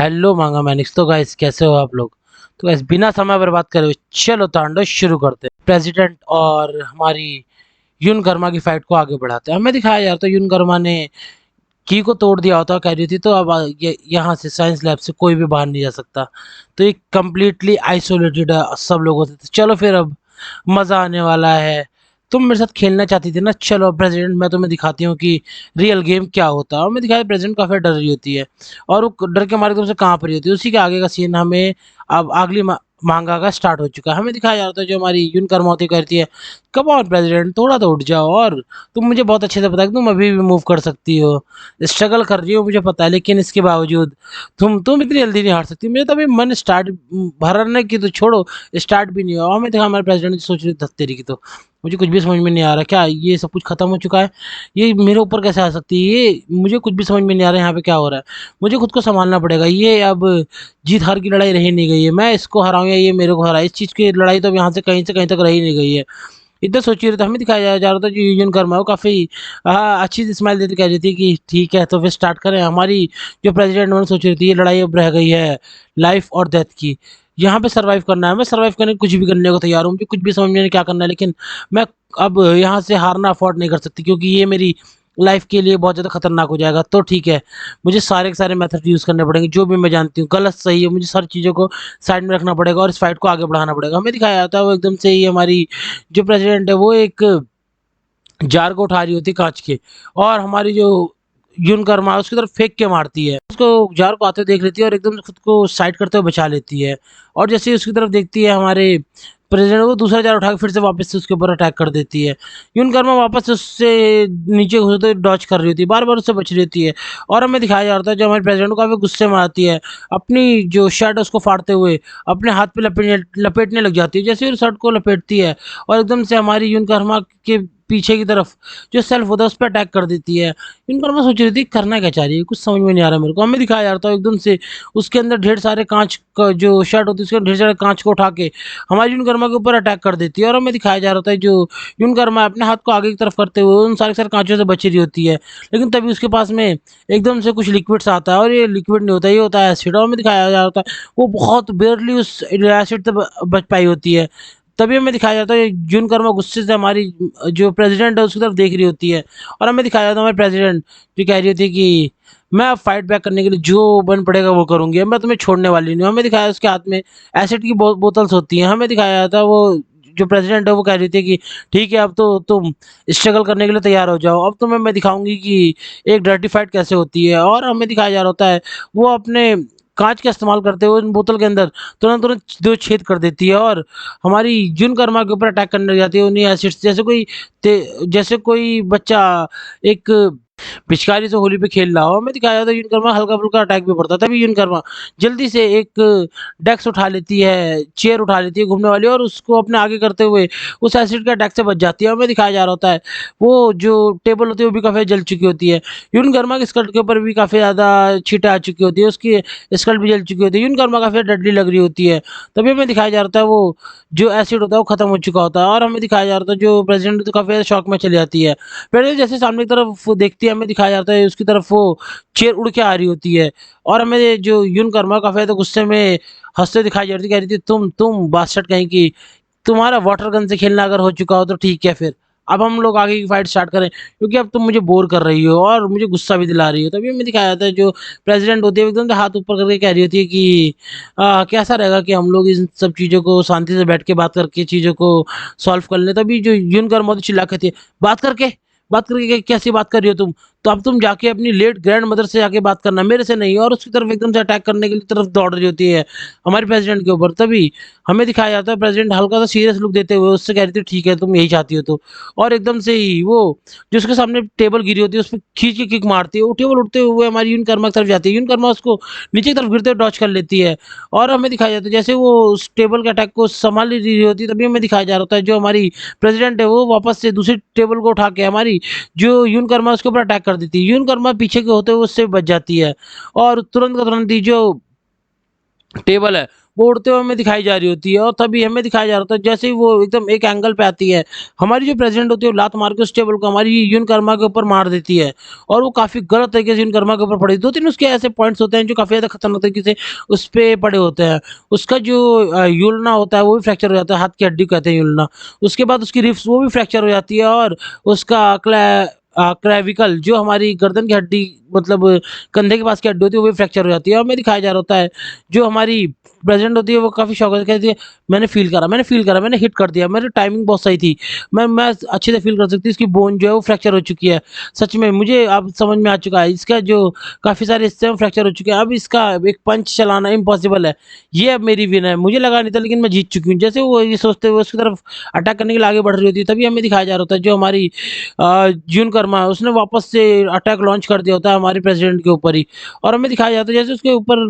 Hello मांगा Mannix. तो guys कैसे हो आप लोग? तो गाइस बिना समय बर्बाद करे हुए चलो तांडव शुरू करते हैं। प्रेसिडेंट और हमारी यून कर्मा की फाइट को आगे बढ़ाते हैं। हमें दिखाया यार तो यून कर्मा ने की को तोड़ दिया होता कह रही थी, तो अब ये यहाँ से साइंस लैब से कोई भी बाहर नहीं जा सकता। तो ये कम्प्लीटली आइसोलेटेड है सब लोगों से। तो चलो फिर अब मज़ा आने वाला है। तुम मेरे साथ खेलना चाहती थी ना, चलो प्रेसिडेंट मैं तुम्हें दिखाती हूँ कि रियल गेम क्या होता है। और मैं दिखाया प्रेसिडेंट काफ़ी डर रही होती है और वो डर के मारे तुमसे कहाँ पर रही होती है। उसी के आगे का सीन हमें अब अगली मांगा का स्टार्ट हो चुका है। हमें दिखाया जाता है जो हमारी यून कर्मा होती करती है, कम ऑन प्रेसिडेंट थोड़ा तो उठ जाओ। और तुम मुझे बहुत अच्छे से पता है कि तुम अभी भी मूव कर सकती हो, स्ट्रगल कर रही हो मुझे पता है, लेकिन इसके बावजूद तुम इतनी जल्दी नहीं हार सकती। मेरा तो अभी मन स्टार्ट भरने की तो छोड़ो, स्टार्ट भी नहीं हुआ। हमें देखा हमारे प्रेसिडेंट सोच रहे धत्तेरी की। तो मुझे कुछ भी समझ में नहीं आ रहा, क्या ये सब कुछ खत्म हो चुका है? ये मेरे ऊपर कैसे आ सकती है? ये मुझे कुछ भी समझ में नहीं आ रहा है यहाँ पे क्या हो रहा है। मुझे खुद को संभालना पड़ेगा। ये अब जीत हार की लड़ाई रही नहीं गई है, मैं इसको हराऊं या ये मेरे को हराए, इस चीज़ की लड़ाई तो अब यहाँ से कहीं तक रही नहीं गई है। इतना सोच रहे थे, हमें दिखाया जा रहा था जो यूजन कर्मा है वो काफ़ी अच्छी स्माइल देती कह रही थी कि ठीक है तो फिर स्टार्ट करें। हमारी जो प्रेसिडेंट वन सोच रही थी ये लड़ाई अब रह गई है लाइफ और डेथ की। यहाँ पे सरवाइव करना है, मैं सरवाइव करने कुछ भी करने को तैयार हूँ। मुझे कुछ भी समझ में नहीं क्या करना है, लेकिन मैं अब यहाँ से हारना अफोर्ड नहीं कर सकती, क्योंकि ये मेरी लाइफ के लिए बहुत ज़्यादा खतरनाक हो जाएगा। तो ठीक है, मुझे सारे के सारे मेथड यूज़ करने पड़ेंगे, जो भी मैं जानती हूँ गलत सही है, मुझे सारी चीज़ों को साइड में रखना पड़ेगा और इस फाइट को आगे बढ़ाना पड़ेगा। हमें दिखाया जाता है वो एकदम से ही हमारी जो प्रेसिडेंट है वो एक जार को उठा रही होती है कांच के, और हमारी जो यून कर्मा है उसकी तरफ फेंक के मारती है। उसको जार को आते हुए देख लेती है और एकदम से खुद को साइड करते हुए बचा लेती है। और जैसे ही उसकी तरफ देखती है हमारे प्रेसिडेंट, वो दूसरा जार उठा के फिर से वापस से उसके ऊपर अटैक कर देती है। यून कर्मा वापस से उससे नीचे घुसते हुए डॉच कर रही होती है, बार बार उससे बच रही होती है। और हमें दिखाया जाता है जो हमारे प्रेसिडेंट को काफी गुस्से में आती है, अपनी जो शर्ट है उसको फाड़ते हुए अपने हाथ पे लपेटने लपेटने लग जाती है। जैसे ही शर्ट को लपेटती है और एकदम से हमारी यून कर्मा के पीछे की तरफ जो सेल्फ होता है उस पर अटैक कर देती है। इनकर मैं सोच रही थी करना क्या चाह रही है, कुछ समझ में नहीं आ रहा मेरे को। हमें दिखाया जा रहा था एकदम से उसके अंदर ढेर सारे कांच का जो शर्ट होती है उसके ढेर सारे कांच को उठा के हमारी यूनकर्मा के ऊपर अटैक कर देती है। और हमें दिखाया जा रहा था जो यूनकर्मा अपने हाथ को आगे की तरफ करते हुए उन सारे सारे कांचों से बची रही होती है, लेकिन तभी उसके पास में एकदम से कुछ लिक्विड सा आता है, और ये लिक्विड नहीं होता, ये होता है एसिड। और हमें दिखाया जा रहा था वो बहुत बेयरली उस एसिड से बच पाई होती है। तभी हमें दिखाया जाता है जून कर्मा गुस्से से हमारी जो प्रेसिडेंट है उसकी तरफ देख रही होती है। और हमें दिखाया जाता है हमारे प्रेसिडेंट जो कह रही होती है कि मैं अब फाइट बैक करने के लिए जो बन पड़ेगा वो करूंगी, मैं तुम्हें छोड़ने वाली नहीं हूँ। हमें दिखाया उसके हाथ में एसिड की बोतल्स होती हैं। हमें दिखाया जाता है वो जो प्रेसिडेंट है वो कह रही थी कि ठीक है अब तो तुम स्ट्रगल करने के लिए तैयार हो जाओ, अब तुम्हें मैं दिखाऊंगी कि एक डर्टी फाइट कैसे होती है। और हमें दिखाया जा रहा होता है वो अपने कांच का इस्तेमाल करते हुए उन बोतल के अंदर तुरंत तुरंत दो छेद कर देती है और हमारी जून कर्मा के ऊपर अटैक करने लग जाती है उन्हीं एसिड से। जैसे कोई बच्चा एक पिचकारी से होली पे खेल रहा हो। हमें दिखाया जाता है यूनकर्मा हल्का फुल्का अटैक भी पड़ता है, तभी यूनकर्मा जल्दी से एक डेस्क उठा लेती है, चेयर उठा लेती है घूमने वाली, और उसको अपने आगे करते हुए उस एसिड का अटैक से बच जाती है। हमें दिखाया जा रहा होता है वो जो टेबल होती है वो भी काफ़ी जल चुकी होती है। यूनकर्मा की स्कर्ट के ऊपर भी काफ़ी ज़्यादा छींटे आ चुकी होती है, उसकी स्कर्ट भी जल चुकी होती है। यूनकर्मा काफ़ी डेडली लग रही होती है। तभी हमें दिखाया जा रहा था वो जो एसिड होता है वो खत्म हो चुका होता है। और हमें दिखाया जा रहा था जो प्रेसिडेंट तो काफ़ी ज़्यादा शॉक में चली जाती है। पहले जैसे सामने की तरफ वो देखती है, हमें दिखाया जाता है उसकी तरफ वो चेयर उड़ के आ रही होती है। और हमें जो यून कर्मा काफ़ी ज़्यादा गुस्से में हंसते दिखाई जा रही थी, कह रही थी तुम बास्टर्ड कहीं की, तुम्हारा वाटर गन से खेलना अगर हो चुका हो तो ठीक है, फिर अब हम लोग आगे की फाइट स्टार्ट करें, क्योंकि अब तुम मुझे बोर कर रही हो और मुझे गुस्सा भी दिला रही हो। तभी हमें दिखाया जाता है जो प्रेसिडेंट होती है एकदम से हाथ ऊपर करके कह रही होती है कि कैसा रहेगा कि हम लोग इन सब चीज़ों को शांति से बैठ के बात करके चीज़ों को सॉल्व कर लें। तभी जो यून कर्मा होती चिल्ला कहती है बात करके कैसी बात कर रही हो तुम? तो अब तुम जाके अपनी लेट ग्रैंड मदर से जाके बात करना, मेरे से नहीं। और उसकी तरफ एकदम से अटैक करने के लिए तरफ दौड़ रही होती है हमारे प्रेसिडेंट के ऊपर। तभी हमें दिखाया जाता है प्रेसिडेंट हल्का सा सीरियस लुक देते हुए उससे कह रही थी ठीक है तुम यही चाहती हो तो। और एकदम से ही वो जो उसके सामने टेबल गिरी होती है उस पर खींच के किक मारती है, वो टेबल उठते हुए हमारी यून कर्मा की तरफ जाती है, यून कर्मा उसको नीचे की तरफ गिरते हुए डॉच कर लेती है। और हमें दिखाया जाता है जैसे वो उस टेबल के अटैक को संभाल रही होती है, तभी हमें दिखाया जा रहा है जो हमारी प्रेसिडेंट है वो वापस से दूसरी टेबल को उठा के हमारी जो यून कर्मा उसके ऊपर अटैक कर देती है। यून कर्मा पीछे के होते हुए उससे बच जाती है और तुरंत का तुरंत ही जो टेबल है वो उड़ते हुए हमें दिखाई जा रही होती है और तभी हमें दिखाया जा रहा होता है जैसे ही वो एकदम एक एंगल पे आती है, हमारी जो प्रेज़िडेंट होती है वो लात मार के उस टेबल को हमारी यूनकर्मा के ऊपर मार देती है और वो काफ़ी गलत तरीके से यूनकर्मा के ऊपर पड़ी। 2-3 उसके ऐसे पॉइंट्स होते हैं जो काफ़ी ज़्यादा खतरनाक तरीके से उस पे पड़े होते हैं। उसका जो यूलना होता है वो भी फ्रैक्चर हो जाता है, हाथ की हड्डी को कहते हैं यूलना। उसके बाद उसकी रिब्स वो भी फ्रैक्चर हो जाती है और उसका क्लेविकल जो हमारी गर्दन की हड्डी मतलब कंधे के पास की हड्डी होती है वो भी फ्रैक्चर हो जाती है और हमें दिखाया जा रहा होता है जो हमारी प्रेज़िडेंट होती है वो काफ़ी शॉक होकर कहती है मैंने हिट कर दिया, मेरी टाइमिंग बहुत सही थी। मैं अच्छे से फ़ील कर सकती हूँ इसकी बोन जो है वो फ्रैक्चर हो चुकी है। सच में मुझे अब समझ में आ चुका है इसका जो काफ़ी सारे हिस्से हैं वो फ्रैक्चर हो चुके हैं। अब इसका एक पंच चलाना इम्पॉसिबल है। ये अब मेरी विन है। मुझे लगा नहीं था लेकिन मैं जीत चुकी हूँ। जैसे वो ये सोचते हुए उसकी तरफ अटैक करने के लिए आगे बढ़ रही होती है तभी हमें दिखाया जा रहा होता है जो हमारी जून कर्मा उसने वापस से अटैक लॉन्च कर दिया होता है हमारे प्रेसिडेंट के ऊपर ही और हमें दिखाया जाता है जैसे उसके ऊपर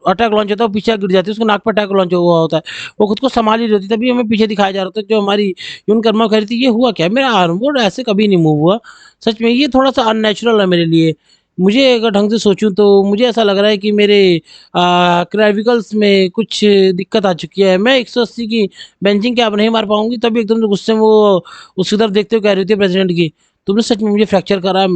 अटैक लॉन्च होता है वो पीछे गिर जाती है उसके नाक पर अटैक लॉन्च हुआ होता है वो खुद को संभाल ही रही होती है तभी हमें पीछे दिखाया जा रहा होता है जो हमारी जून कर्मा कह रही थी ये हुआ क्या मेरा आर्म वो ऐसे कभी नहीं मूव हुआ सच में ये थोड़ा सा अननेचुरल है मेरे लिए मुझे अगर ढंग से सोचूं तो मुझे ऐसा लग रहा है कि मेरे क्रेविकल्स में कुछ दिक्कत आ चुकी है मैं 180 की बेंचिंग क्या अब नहीं मार पाऊंगी तभी एकदम से गुस्से में वो उसकी तरफ देखते हुए कह रही थी प्रेसिडेंट की तुमने सच में मुझे फ्रैक्चर करा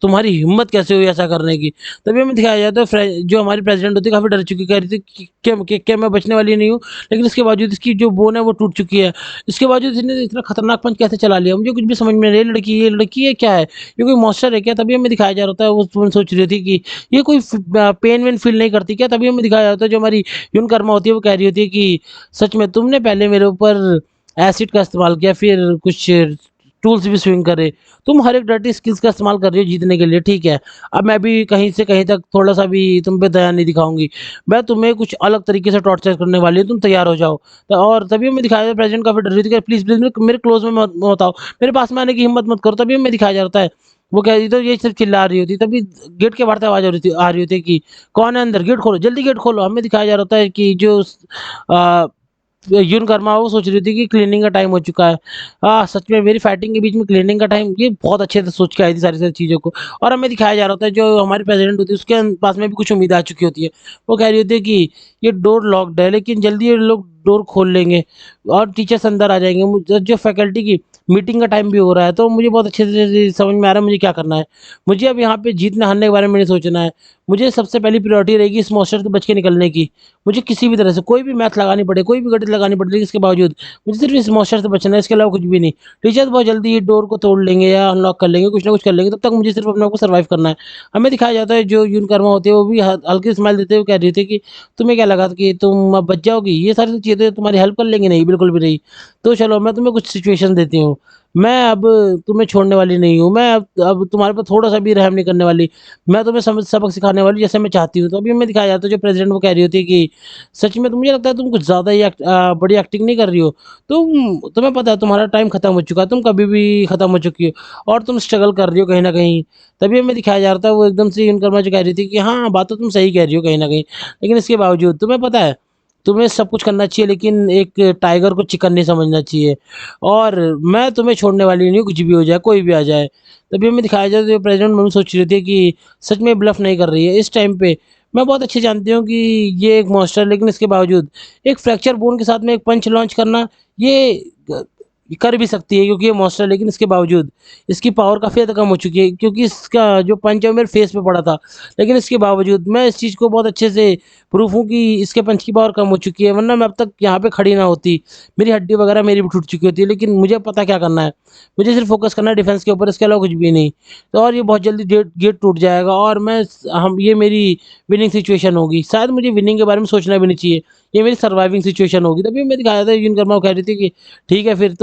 तुम्हारी हिम्मत कैसे हुई ऐसा करने की तभी हमें दिखाया जाता है जो हमारी प्रेसिडेंट होती है काफ़ी डर चुकी कह रही थी कि क्या मैं बचने वाली नहीं हूँ लेकिन इसके बावजूद इसकी जो बोन है वो टूट चुकी है इसके बावजूद इसने इतना खतरनाक पंच कैसे चला लिया मुझे कुछ भी समझ में नहीं ये लड़की है क्या है ये कोई मॉन्स्टर है क्या तभी हमें दिखाया जा रहा था वो सोच रही थी कि ये कोई पेन वेन फील नहीं करती क्या तभी हमें दिखाया जाता है जो हमारी यून कर्मा होती है वो कह रही होती है कि सच में तुमने पहले मेरे ऊपर एसिड का इस्तेमाल किया फिर कुछ टूल्स भी स्विंग करे तुम हर एक डर्टी स्किल्स का इस्तेमाल कर रही हो जीतने के लिए ठीक है अब मैं भी कहीं से कहीं तक थोड़ा सा भी तुम पे दया नहीं दिखाऊंगी मैं तुम्हें कुछ अलग तरीके से टॉर्चर करने वाली हूँ तुम तैयार हो जाओ और तभी हमें दिखाया प्रेसिडेंट काफी डर रही थी कि प्लीज प्लीज मेरे क्लोज में मत आओ मेरे पास में आने की हिम्मत मत करो तभी हमें दिखाया जाता है वो कह रही तो ये सिर्फ चिल्ला रही होती तभी गेट के बाहर से आवाज आ रही होती कि कौन है अंदर गेट खोलो जल्दी गेट खोलो हमें दिखाया जा रहा है कि जो यून कर्मा वो सोच रही थी कि क्लीनिंग का टाइम हो चुका है सच में मेरी फाइटिंग के बीच में क्लीनिंग का टाइम ये बहुत अच्छे से सोच के आई थी सारी सारी चीज़ों को और हमें दिखाया जा रहा था जो हमारी प्रेसिडेंट होती है उसके पास में भी कुछ उम्मीद आ चुकी होती है वो कह रही होती है कि ये डोर लॉक्ड है लेकिन जल्दी ये लोग डोर खोल लेंगे और टीचर्स अंदर आ जाएंगे जो फैकल्टी की मीटिंग का टाइम भी हो रहा है तो मुझे बहुत अच्छे से समझ में आ रहा है मुझे क्या करना है मुझे अब यहाँ पे जीतने हारने के बारे में नहीं सोचना है मुझे सबसे पहली प्रायोरिटी रहेगी इस मॉन्स्टर से बच के निकलने की मुझे किसी भी तरह से कोई भी मैथ लगानी पड़े कोई भी गणित लगानी पड़े लेकिन इसके बावजूद मुझे सिर्फ इस मॉन्स्टर से बचना है इसके अलावा कुछ भी नहीं टीचर्स बहुत जल्दी ये डोर को तोड़ लेंगे या अनलॉक कर लेंगे कुछ ना कुछ कर लेंगे तब तक मुझे सिर्फ अपने आप को सर्वाइव करना है हमें दिखाया जाता है जो यून कर्मा होती है वो भी हल्की स्माइल देते हुए कह रही थी कि तुम्हें क्या लगा था कि तुम अब बच जाओगी ये सारी चीज़ें तुम्हारी हेल्प कर लेंगी नहीं बिल्कुल भी नहीं तो चलो मैं तुम्हें कुछ सिचुएशन देती हूँ मैं अब तुम्हें छोड़ने वाली नहीं हूँ मैं अब तुम्हारे पर थोड़ा सा भी रहम नहीं करने वाली मैं तुम्हें सबक सिखाने वाली जैसे मैं चाहती हूँ तो अभी हमें दिखाया जाता है जो प्रेसिडेंट वो कह रही होती है कि सच में तो मुझे लगता है तुम कुछ ज़्यादा ही बड़ी एक्टिंग नहीं कर रही हो तुम्हें पता है तुम्हारा टाइम खत्म हो चुका है तुम कभी भी खत्म हो चुकी हो और तुम स्ट्रगल कर रही हो कहीं ना कहीं तभी हमें दिखाया जा रहा था वो एकदम से उनकर जो कह रही थी कि हाँ बात तो तुम सही कह रही हो कहीं ना कहीं लेकिन इसके बावजूद तुम्हें पता है तुम्हें सब कुछ करना चाहिए लेकिन एक टाइगर को चिकन नहीं समझना चाहिए और मैं तुम्हें छोड़ने वाली नहीं हूँ कुछ भी हो जाए कोई भी आ जाए तभी हमें दिखाया जाए तो प्रेसिडेंट मम्मी सोच रही थी कि सच में ब्लफ नहीं कर रही है इस टाइम पे मैं बहुत अच्छे जानती हूँ कि ये एक मॉन्स्टर है लेकिन इसके बावजूद एक फ्रैक्चर बोन के साथ में एक पंच लॉन्च करना ये कर भी सकती है क्योंकि ये मॉन्स्टर है लेकिन इसके बावजूद इसकी पावर काफ़ी ज़्यादा कम हो चुकी है क्योंकि इसका जो पंच है वो मेरे फेस पे पड़ा था लेकिन इसके बावजूद मैं इस चीज़ को बहुत अच्छे से प्रूफ हूँ कि इसके पंच की पावर कम हो चुकी है वरना मैं अब तक यहाँ पे खड़ी ना होती मेरी हड्डी वगैरह मेरी भी टूट चुकी होती है लेकिन मुझे पता क्या करना है मुझे सिर्फ फोकस करना है डिफेंस के ऊपर इसके अलावा कुछ भी नहीं तो और ये बहुत जल्दी गेट गेट टूट जाएगा और मैं हम ये मेरी विनिंग सिचुएशन होगी शायद मुझे विनिंग के बारे में सोचना भी नहीं चाहिए ये मेरी सर्वाइविंग सिचुएशन होगी तभी मैं दिखाया था यून कर्मा कह रही थी कि ठीक है फिर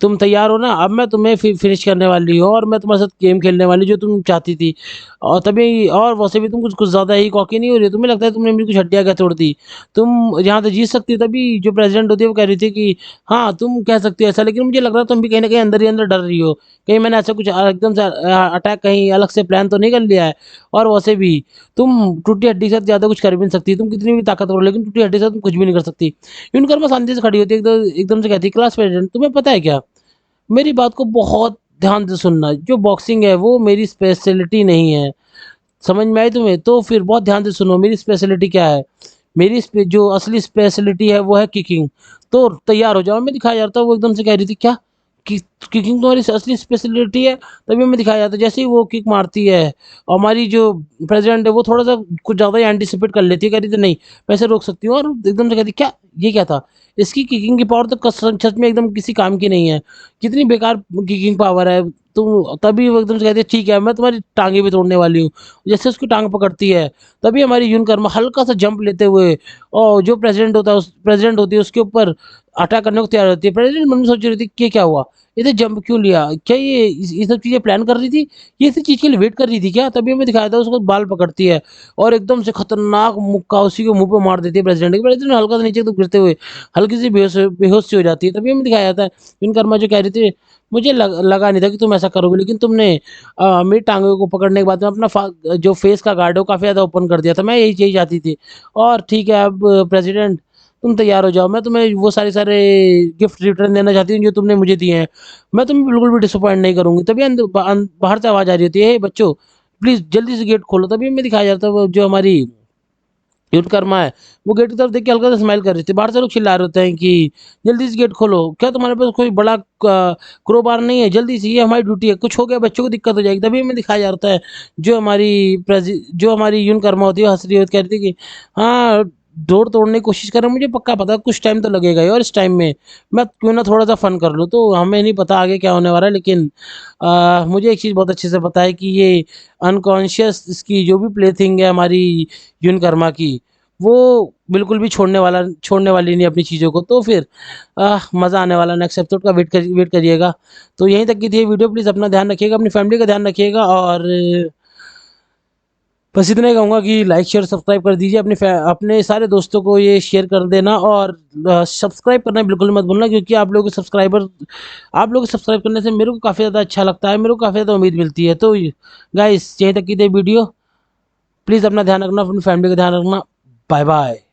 तुम तैयार हो ना अब मैं तुम्हें फिनिश करने वाली हूँ और मैं तुम्हारे साथ गेम खेलने वाली जो तुम चाहती थी और तभी और वैसे भी तुम कुछ कुछ ज़्यादा ही कॉकी नहीं हो रही तुम्हें लगता है तुमने मेरी कुछ हड्डियाँ क्या तोड़ दी तुम यहाँ तो जीत सकती हो तभी जो प्रेसिडेंट होती है वो कह रही थी कि हाँ तुम कह सकती हो ऐसा लेकिन मुझे लग रहा है तुम भी कहीं ना कहीं अंदर ही अंदर डर रही हो कहीं मैंने ऐसा कुछ एकदम से अटैक कहीं अलग से प्लान तो नहीं कर लिया है और वैसे भी तुम टूटी हड्डी के साथ ज़्यादा कुछ कर भी नहीं सकती तुम कितनी भी ताकतवर हो लेकिन टूटी हड्डी के साथ तुम कुछ भी नहीं कर सकती यून कर्मा शांति से खड़ी होती है एकदम से कहती है क्लास प्रेसिडेंट तुम्हें पता है क्या मेरी बात को बहुत ध्यान से सुनना जो बॉक्सिंग है वो मेरी स्पेशलिटी नहीं है समझ में आई तुम्हें तो फिर बहुत ध्यान से सुनो मेरी स्पेशलिटी क्या है मेरी जो असली स्पेशलिटी है वो है किकिंग, तो तैयार हो जाओ। मैं दिखाया जा रहा था, वो एकदम से कह रही थी क्या कि किकिंग तुम्हारी असली स्पेशलिटी है। तभी हमें दिखाया जाता है जैसे ही वो किक मारती है, और हमारी जो प्रेसिडेंट है वो थोड़ा सा कुछ ज़्यादा ही एंटिसिपेट कर लेती है, कह रही थी नहीं मैं इसे रोक सकती हूँ, और एकदम से कहती क्या ये क्या था, इसकी किकिंग की पावर तो कसम सच में एकदम किसी काम की नहीं है, कितनी बेकार किकिंग पावर है। तो तभी वो एकदम से कहती है ठीक है मैं तुम्हारी टांगे भी तोड़ने वाली हूँ। जैसे उसकी टांग पकड़ती है, तभी हमारी यून कर्मा हल्का सा जंप लेते हुए, और जो प्रेसिडेंट होता है उस प्रेसिडेंट होती है उसके ऊपर अटैक करने को तैयार होती है। प्रेसिडेंट मन में सोच रही थी कि क्या हुआ, इसे जंप क्यों लिया, क्या ये सब चीज़ें प्लान कर रही थी, ये इसी चीज़ के लिए वेट कर रही थी क्या। तभी हमें दिखाया था उसको बाल पकड़ती है, और एकदम से खतरनाक मुक्का उसी के मुंह पे मार देती है प्रेसिडेंट के। प्रेसिडेंट हल्का सा नीचे तो गिरते हुए हल्की सी बेहोश सी हो जाती है। तभी हमें दिखाया जाता है यून कर्मा जो कह रही थी मुझे लगा नहीं था कि तुम ऐसा करोगे, लेकिन तुमने मेरी टांगों को पकड़ने के बाद में अपना जो फेस का गार्ड है वो काफ़ी ज़्यादा ओपन कर दिया था। मैं यही यही चाहती थी। और ठीक है अब प्रेसिडेंट तुम तैयार हो जाओ, मैं तुम्हें वो सारे गिफ्ट रिटर्न देना चाहती हूँ जो तुमने मुझे दिए हैं, मैं तुम्हें बिल्कुल भी डिसअपॉइंट नहीं करूँगी। तभी बाहर से आवाज़ आ रही होती है, हे बच्चों प्लीज़ जल्दी से गेट खोलो। तभी हमें दिखाया जाता है वो जो हमारी युद्ध कर्मा है, वो गेट की तरफ देख के हल्का सा स्माइल कर रही थी। बाहर से लोग चिल्ला रहे होते हैं कि जल्दी से गेट खोलो, क्या तुम्हारे पास कोई बड़ा क्रोबार नहीं है, जल्दी से, ये हमारी ड्यूटी है, कुछ हो गया बच्चों को दिक्कत हो जाएगी। तभी हमें दिखाया जाता है जो हमारी यून कर्मा होती है हंस रही होती, कह रही थी कि हाँ डोर तोड़ने की कोशिश कर रहे हैं, मुझे पक्का पता है कुछ टाइम तो लगेगा ही, और इस टाइम में मैं क्यों ना थोड़ा सा फन कर लूँ। तो हमें नहीं पता आगे क्या होने वाला है, लेकिन मुझे एक चीज़ बहुत अच्छे से पता है कि ये अनकॉन्शियस इसकी जो भी प्ले थिंग है हमारी यून कर्मा की, वो बिल्कुल भी छोड़ने वाली नहीं अपनी चीज़ों को। तो फिर मज़ा आने वाला, नेक्स्ट एपिसोड का वेट करिएगा। तो यहीं तक की थी ये वीडियो, प्लीज़ अपना ध्यान रखिएगा, अपनी फैमिली का ध्यान रखिएगा, और बस इतना ही कहूँगा कि लाइक शेयर सब्सक्राइब कर दीजिए, अपने सारे दोस्तों को ये शेयर कर देना, और सब्सक्राइब करना बिल्कुल मत भूलना, क्योंकि आप लोग सब्सक्राइब करने से मेरे को काफ़ी ज़्यादा अच्छा लगता है, मेरे को काफ़ी ज़्यादा उम्मीद मिलती है। तो गाइस यहीं तक की थी वीडियो, प्लीज़ अपना ध्यान रखना, अपनी फैमिली का ध्यान रखना। Bye bye.